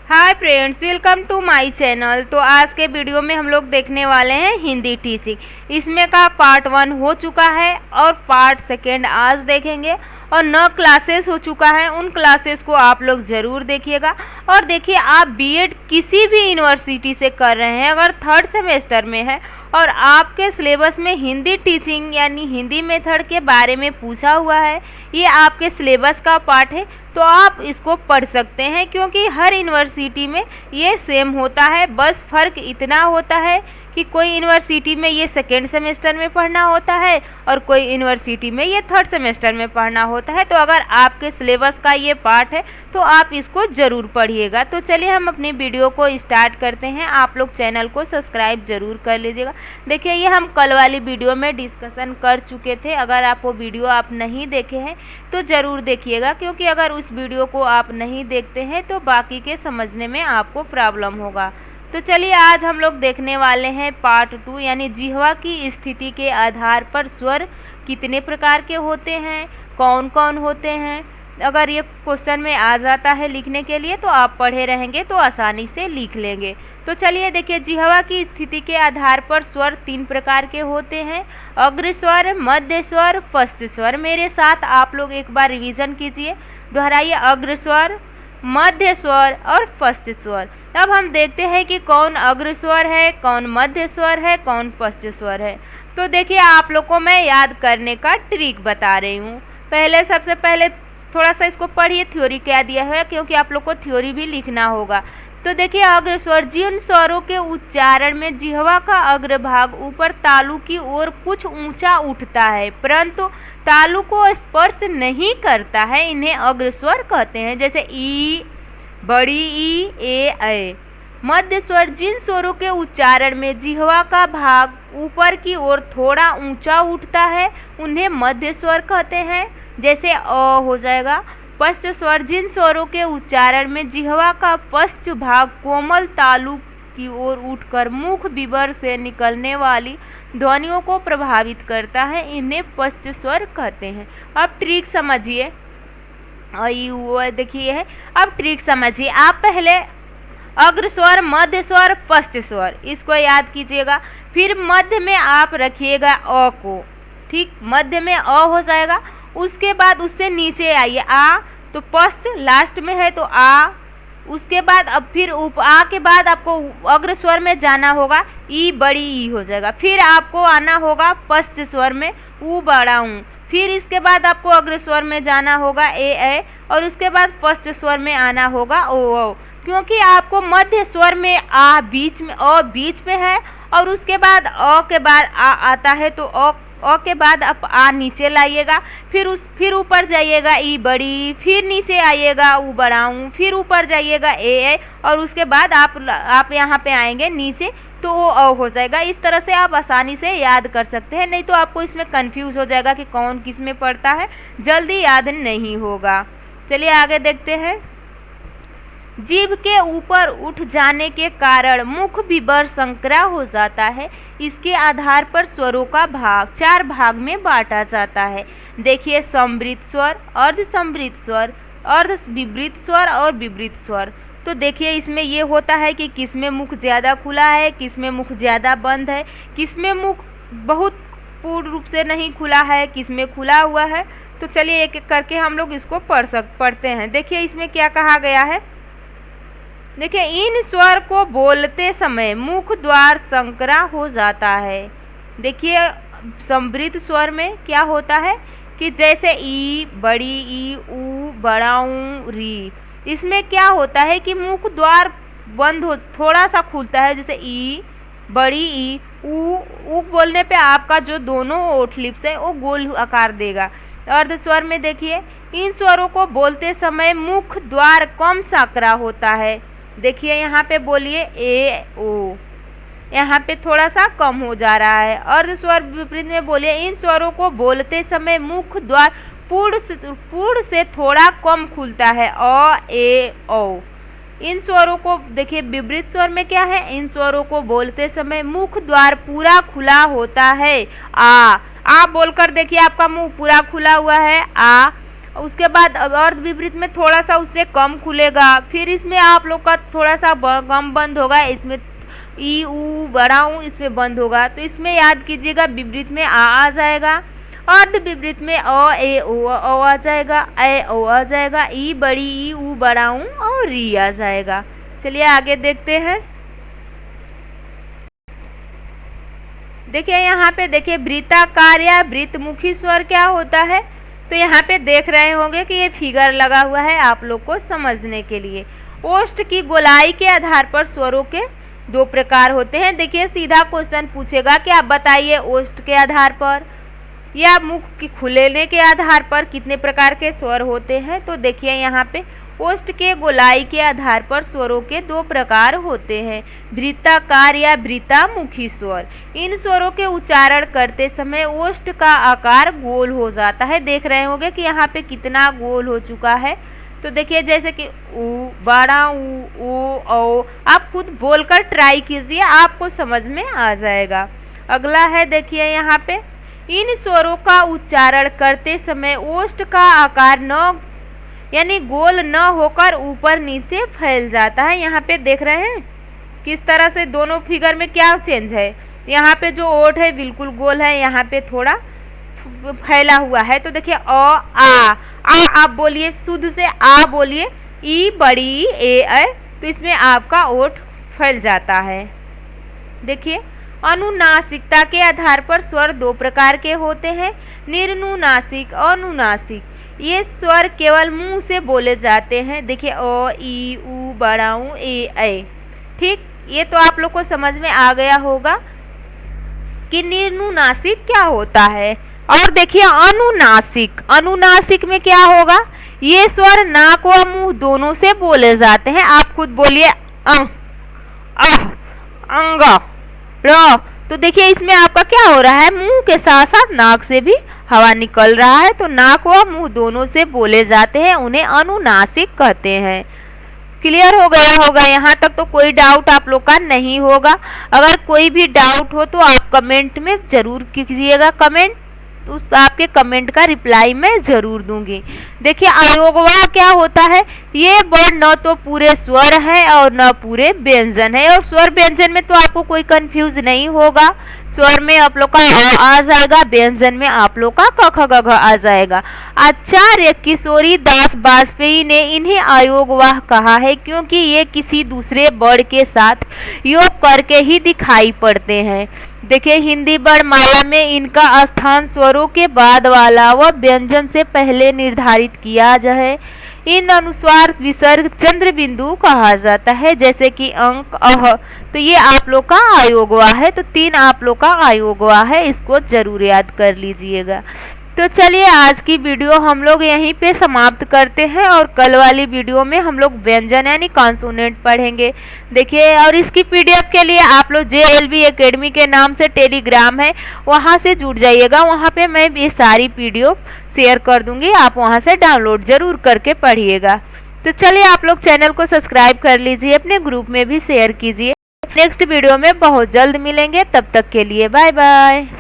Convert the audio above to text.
Hi friends, welcome to my channel. तो आज के वीडियो में हम लोग देखने वाले हैं हिंदी टीचिंग। इसमें का पार्ट 1 हो चुका है और पार्ट 2 आज देखेंगे और 9 क्लासेस हो चुका है। उन क्लासेस को आप लोग ज़रूर देखिएगा। और देखिए, आप बीएड किसी भी यूनिवर्सिटी से कर रहे हैं, अगर 3rd सेमेस्टर में है और आपके सिलेबस में हिंदी टीचिंग यानी हिंदी मेथड के बारे में पूछा हुआ है, ये आपके सिलेबस का पार्ट है, तो आप इसको पढ़ सकते हैं। क्योंकि हर यूनिवर्सिटी में ये सेम होता है, बस फ़र्क इतना होता है कि कोई यूनिवर्सिटी में ये 2nd सेमेस्टर में पढ़ना होता है और कोई यूनिवर्सिटी में ये 3rd सेमेस्टर में पढ़ना होता है। तो अगर आपके सिलेबस का ये पार्ट है तो आप इसको ज़रूर पढ़िएगा। तो चलिए हम अपनी वीडियो को स्टार्ट करते हैं। आप लोग चैनल को सब्सक्राइब ज़रूर कर लीजिएगा। देखिए, ये हम कल वाली वीडियो में डिस्कशन कर चुके थे। अगर आप वो वीडियो आप नहीं देखे हैं तो ज़रूर देखिएगा, क्योंकि अगर उस वीडियो को आप नहीं देखते हैं तो बाकी के समझने में आपको प्रॉब्लम होगा। तो चलिए, आज हम लोग देखने वाले हैं पार्ट 2 यानी जिह्वा की स्थिति के आधार पर स्वर कितने प्रकार के होते हैं, कौन कौन होते हैं। अगर ये क्वेश्चन में आ जाता है लिखने के लिए तो आप पढ़े रहेंगे तो आसानी से लिख लेंगे। तो चलिए देखिए, जिह्वा की स्थिति के आधार पर स्वर 3 प्रकार के होते हैं, अग्र स्वर, मध्य स्वर, पश्च स्वर। मेरे साथ आप लोग एक बार रिवीजन कीजिए, दोहराइए। अग्र स्वर, मध्य स्वर और पश्च स्वर। अब हम देखते हैं कि कौन अग्र स्वर है, कौन मध्य स्वर है, कौन पश्च स्वर है। तो देखिए, आप लोग को मैं याद करने का ट्रिक बता रही हूँ। सबसे पहले थोड़ा सा इसको पढ़िए, थ्योरी क्या दिया है, क्योंकि आप लोग को थ्योरी भी लिखना होगा। तो देखिए, अग्र स्वर, जिन स्वरों के उच्चारण में जिह्वा का अग्रभाग ऊपर तालु की ओर कुछ ऊंचा उठता है परंतु तालु को स्पर्श नहीं करता है, इन्हें अग्र स्वर कहते हैं। जैसे ई, बड़ी ई, ए। मध्य स्वर, जिन स्वरों के उच्चारण में जिह्वा का भाग ऊपर की ओर थोड़ा ऊंचा उठता है, उन्हें मध्य स्वर कहते हैं। जैसे अ हो जाएगा। पश्च स्वर, जिन स्वरों के उच्चारण में जिह्वा का पश्च भाग कोमल तालु की ओर उठकर मुख विवर से निकलने वाली ध्वनियों को प्रभावित करता है, इन्हें पश्च स्वर कहते हैं। अब ट्रिक समझिए। देखिए है, अब ट्रिक समझिए। आप पहले अग्र स्वर, मध्य स्वर, पश्च स्वर इसको याद कीजिएगा। फिर मध्य में आप रखिएगा अ को, ठीक, मध्य में अ हो जाएगा। उसके बाद उससे नीचे आइए आ, तो पश्च लास्ट में है तो आ। उसके बाद अब फिर आ के बाद आपको अग्र स्वर में जाना होगा, ई, बड़ी ई हो जाएगा। फिर आपको आना होगा पश्च स्वर में, ऊ, बड़ा ऊ। फिर इसके बाद आपको अग्र स्वर में जाना होगा ए, और उसके बाद पश्च स्वर में आना होगा ओ। क्योंकि आपको मध्य स्वर में आ बीच में, अ बीच में है, और उसके बाद अ के बाद आ आता है, तो अ के बाद आप आ नीचे लाइएगा। फिर ऊपर जाइएगा ई, बड़ी, फिर नीचे आइएगा ऊ, बड़ाऊँ, फिर ऊपर जाइएगा ए, और उसके बाद आप यहाँ पे आएंगे नीचे तो वो अ हो जाएगा। इस तरह से आप आसानी से याद कर सकते हैं, नहीं तो आपको इसमें कंफ्यूज हो जाएगा कि कौन किस में पड़ता है, जल्दी याद नहीं होगा। चलिए आगे देखते हैं। जीभ के ऊपर उठ जाने के कारण मुख विवर संकरा हो जाता है। इसके आधार पर स्वरों का भाग 4 भाग में बांटा जाता है। देखिए, समवृत स्वर, अर्ध समवृत स्वर, अर्ध विवृत स्वर और विवृत स्वर। तो देखिए, इसमें ये होता है कि किस में मुख ज़्यादा खुला है, किस में मुख ज़्यादा बंद है, किस में मुख बहुत पूर्ण रूप से नहीं खुला है, किस में खुला हुआ है। तो चलिए एक एक करके हम लोग इसको पढ़ते हैं। देखिए, इसमें क्या कहा गया है। देखिए, इन स्वर को बोलते समय मुख द्वार संकरा हो जाता है। देखिए, समवृत स्वर में क्या होता है कि जैसे ई, बड़ी ई, ऊ, बड़ा ऊ, री, इसमें क्या होता है कि मुख द्वार बंद हो, थोड़ा सा खुलता है। जैसे ई, बड़ी ई, ऊ बोलने पे आपका जो दोनों ओठ लिप्स है वो गोल आकार देगा। अर्ध स्वर में देखिए, इन स्वरों को बोलते समय मुख द्वार कम संकरा होता है। देखिए, यहाँ पे बोलिए ए, ओ, यहाँ पे थोड़ा सा कम हो जा रहा है। अर्ध स्वर विपरीत में बोलिए, इन स्वरों को बोलते समय मुख द्वार पूर्ण से थोड़ा कम खुलता है, अ, ए, ओ। इन स्वरों को देखिए, विपरीत स्वर में क्या है, इन स्वरों को बोलते समय मुख द्वार पूरा खुला होता है। आ बोलकर देखिए, आपका मुंह पूरा खुला हुआ है, आ। उसके बाद अर्ध विपरीत में थोड़ा सा उससे कम खुलेगा, फिर इसमें आप लोग का थोड़ा सा कम बंद होगा, इसमें ई ऊ बड़ा ऊ इसमें बंद होगा। तो इसमें याद कीजिएगा विपरीत में आ जाएगा, अर्ध विपरीत में अ ए ओ आ जाएगा, ए ओ आ जाएगा, ई बड़ी ई ऊ बड़ा ऊ और री आ जाएगा। चलिए आगे देखते हैं। देखिए यहाँ पे देखिए वृत्ताकार या वृत्तमुखी स्वर क्या होता है। तो यहाँ पे देख रहे होंगे कि ये फिगर लगा हुआ है आप लोग को समझने के लिए। ओष्ठ की गोलाई के आधार पर स्वरों के दो प्रकार होते हैं। देखिए सीधा क्वेश्चन पूछेगा कि आप बताइए ओष्ठ के आधार पर या मुख के खुलेने के आधार पर कितने प्रकार के स्वर होते हैं। तो देखिए यहाँ पे ओष्ठ के गोलाई के आधार पर स्वरों के दो प्रकार होते हैं, वृत्ताकार या वृत्तामुखी स्वर। इन स्वरों के उच्चारण करते समय ओष्ठ का आकार गोल हो जाता है। देख रहे होंगे कि यहाँ पे कितना गोल हो चुका है। तो देखिए जैसे कि ऊ बड़ा ऊ ओ, आप खुद बोलकर ट्राई कीजिए, आपको समझ में आ जाएगा। अगला है देखिए यहाँ पे इन स्वरों का उच्चारण करते समय ओष्ठ का आकार न यानी गोल न होकर ऊपर नीचे फैल जाता है। यहाँ पे देख रहे हैं किस तरह से दोनों फिगर में क्या चेंज है। यहाँ पे जो ओठ है बिल्कुल गोल है, यहाँ पे थोड़ा फैला हुआ है। तो देखिए आ आप बोलिए, शुद्ध से आ बोलिए, ई बड़ी ए तो इसमें आपका ओठ फैल जाता है। देखिए अनुनासिकता के आधार पर स्वर दो प्रकार के होते हैं, निर्नुनासिक और अनुनासिक। ये स्वर केवल मुंह से बोले जाते हैं। देखिए ओ ई ऊ बड़ा ऊ ए। ठीक, ये तो आप लोग को समझ में आ गया होगा कि निर्नुनासिक क्या होता है। और देखिए अनुनासिक में क्या होगा, ये स्वर नाक व मुंह दोनों से बोले जाते हैं। आप खुद बोलिए अंग अंग र। तो देखिए इसमें आपका क्या हो रहा है, मुंह के साथ साथ नाक से भी हवा निकल रहा है। तो नाक व मुंह दोनों से बोले जाते हैं, उन्हें अनुनासिक कहते हैं। क्लियर हो गया होगा, यहाँ तक तो कोई डाउट आप लोग का नहीं होगा। अगर कोई भी डाउट हो तो आप कमेंट में जरूर कीजिएगा, कमेंट उस आपके कमेंट का रिप्लाई मैं जरूर दूंगी। देखिए अयोगवाह क्या होता है, ये वर्ण न तो पूरे स्वर है और न पूरे व्यंजन है। और स्वर व्यंजन में तो आपको कोई कंफ्यूज नहीं होगा, स्वर में आप लोग का आ जाएगा, व्यंजन में आप लोग का क ख ग घ आ जाएगा। आचार्य किशोरी दास वाजपेयी ने इन्हें अयोगवाह कहा है क्योंकि ये किसी दूसरे वर्ण के साथ योग करके ही दिखाई पड़ते हैं। देखिए हिंदी वर्णमाला में इनका स्थान स्वरों के बाद वाला व व्यंजन से पहले निर्धारित किया जाए। इन अनुस्वार विसर्ग चंद्र बिंदु कहा जाता है, जैसे कि अंक अह। तो ये आप लोग का अयोगवाह है। तो 3 आप लोग का अयोगवाह है, इसको जरूर याद कर लीजिएगा। तो चलिए आज की वीडियो हम लोग यहीं पे समाप्त करते हैं और कल वाली वीडियो में हम लोग व्यंजन यानी कॉन्सोनेंट पढ़ेंगे। देखिए और इसकी पीडीएफ के लिए आप लोग JLB एकेडमी के नाम से टेलीग्राम है, वहां से जुड़ जाइएगा। वहां पे मैं ये सारी पीडीएफ शेयर कर दूंगी, आप वहां से डाउनलोड जरूर करके पढ़िएगा। तो चलिए आप लोग चैनल को सब्सक्राइब कर लीजिए, अपने ग्रुप में भी शेयर कीजिए। नेक्स्ट वीडियो में बहुत जल्द मिलेंगे, तब तक के लिए बाय बाय।